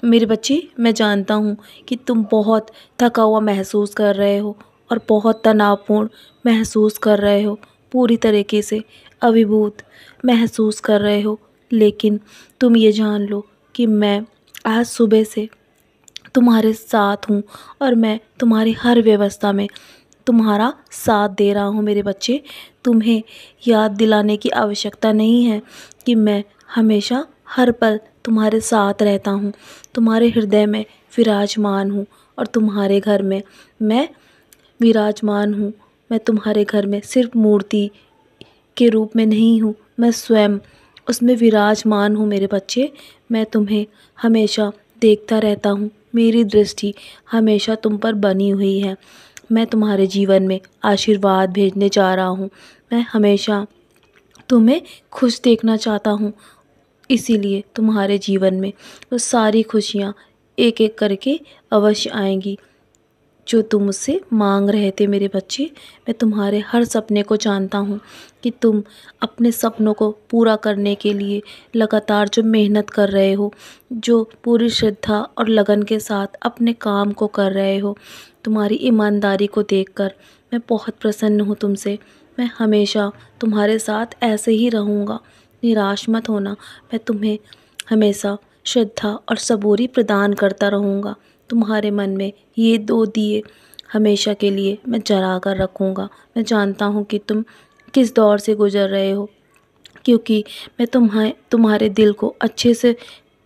मेरे बच्चे, मैं जानता हूँ कि तुम बहुत थका हुआ महसूस कर रहे हो और बहुत तनावपूर्ण महसूस कर रहे हो, पूरी तरीके से अभिभूत महसूस कर रहे हो। लेकिन तुम ये जान लो कि मैं आज सुबह से तुम्हारे साथ हूँ और मैं तुम्हारी हर व्यवस्था में तुम्हारा साथ दे रहा हूँ। मेरे बच्चे, तुम्हें याद दिलाने की आवश्यकता नहीं है कि मैं हमेशा हर पल तुम्हारे साथ रहता हूँ, तुम्हारे हृदय में विराजमान हूँ और तुम्हारे घर में मैं विराजमान हूँ। मैं तुम्हारे घर में सिर्फ मूर्ति के रूप में नहीं हूँ, मैं स्वयं उसमें विराजमान हूँ। मेरे बच्चे, मैं तुम्हें हमेशा देखता रहता हूँ, मेरी दृष्टि हमेशा तुम पर बनी हुई है। मैं तुम्हारे जीवन में आशीर्वाद भेजने जा रहा हूँ। मैं हमेशा तुम्हें खुश देखना चाहता हूँ, इसीलिए तुम्हारे जीवन में वो सारी खुशियाँ एक एक करके अवश्य आएंगी जो तुम मुझसे मांग रहे थे। मेरे बच्चे, मैं तुम्हारे हर सपने को जानता हूँ कि तुम अपने सपनों को पूरा करने के लिए लगातार जो मेहनत कर रहे हो, जो पूरी श्रद्धा और लगन के साथ अपने काम को कर रहे हो। तुम्हारी ईमानदारी को देखकर मैं बहुत प्रसन्न हूँ तुमसे। मैं हमेशा तुम्हारे साथ ऐसे ही रहूँगा, निराश मत होना। मैं तुम्हें हमेशा श्रद्धा और सबूरी प्रदान करता रहूँगा। तुम्हारे मन में ये 2 दिए हमेशा के लिए मैं जला कर रखूँगा। मैं जानता हूँ कि तुम किस दौर से गुज़र रहे हो, क्योंकि मैं तुम्हारे दिल को अच्छे से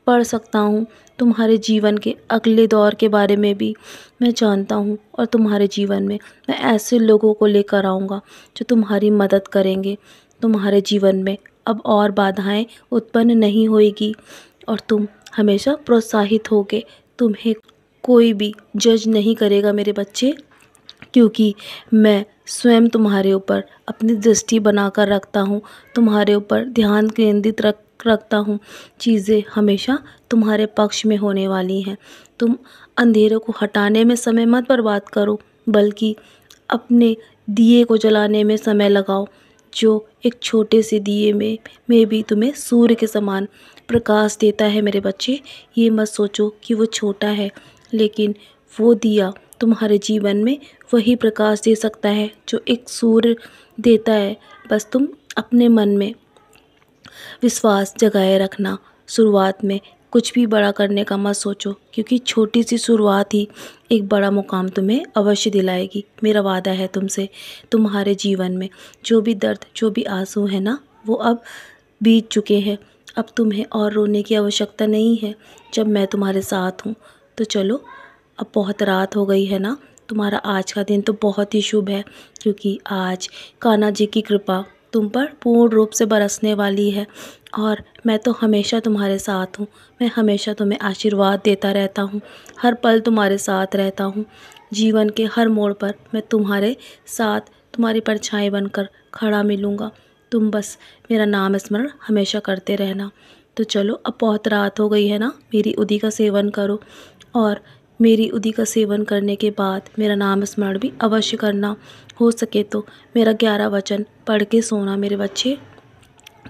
पढ़ सकता हूँ। तुम्हारे जीवन के अगले दौर के बारे में भी मैं जानता हूँ और तुम्हारे जीवन में मैं ऐसे लोगों को लेकर आऊँगा जो तुम्हारी मदद करेंगे। तुम्हारे जीवन में अब और बाधाएं उत्पन्न नहीं होएगी और तुम हमेशा प्रोत्साहित होगे। तुम्हें कोई भी जज नहीं करेगा मेरे बच्चे, क्योंकि मैं स्वयं तुम्हारे ऊपर अपनी दृष्टि बनाकर रखता हूँ, तुम्हारे ऊपर ध्यान केंद्रित रखता हूँ। चीज़ें हमेशा तुम्हारे पक्ष में होने वाली हैं। तुम अंधेरों को हटाने में समय मत बर्बाद करो, बल्कि अपने दिए को जलाने में समय लगाओ, जो एक छोटे से दिए में भी तुम्हें सूर्य के समान प्रकाश देता है। मेरे बच्चे, ये मत सोचो कि वो छोटा है, लेकिन वो दिया तुम्हारे जीवन में वही प्रकाश दे सकता है जो एक सूर्य देता है। बस तुम अपने मन में विश्वास जगाए रखना। शुरुआत में कुछ भी बड़ा करने का मत सोचो, क्योंकि छोटी सी शुरुआत ही एक बड़ा मुकाम तुम्हें अवश्य दिलाएगी। मेरा वादा है तुमसे। तुम्हारे जीवन में जो भी दर्द, जो भी आंसू है ना, वो अब बीत चुके हैं। अब तुम्हें और रोने की आवश्यकता नहीं है, जब मैं तुम्हारे साथ हूँ। तो चलो, अब बहुत रात हो गई है ना। तुम्हारा आज का दिन तो बहुत ही शुभ है, क्योंकि आज कान्हा जी की कृपा तुम पर पूर्ण रूप से बरसने वाली है और मैं तो हमेशा तुम्हारे साथ हूँ। मैं हमेशा तुम्हें आशीर्वाद देता रहता हूँ, हर पल तुम्हारे साथ रहता हूँ। जीवन के हर मोड़ पर मैं तुम्हारे साथ, तुम्हारी परछाई बनकर खड़ा मिलूँगा। तुम बस मेरा नाम स्मरण हमेशा करते रहना। तो चलो, अब बहुत रात हो गई है ना, मेरी उदी का सेवन करो और मेरी उदी का सेवन करने के बाद मेरा नाम स्मरण भी अवश्य करना। हो सके तो मेरा 11 वचन पढ़ के सोना मेरे बच्चे।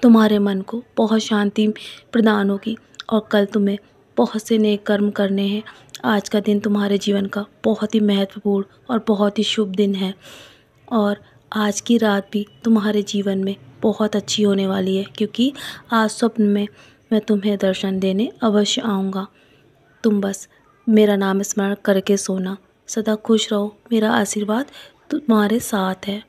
तुम्हारे मन को बहुत शांति प्रदान होगी और कल तुम्हें बहुत से नेक कर्म करने हैं। आज का दिन तुम्हारे जीवन का बहुत ही महत्वपूर्ण और बहुत ही शुभ दिन है और आज की रात भी तुम्हारे जीवन में बहुत अच्छी होने वाली है, क्योंकि आज स्वप्न में मैं तुम्हें दर्शन देने अवश्य आऊँगा। तुम बस मेरा नाम स्मरण करके सोना। सदा खुश रहो, मेरा आशीर्वाद तुम्हारे साथ है।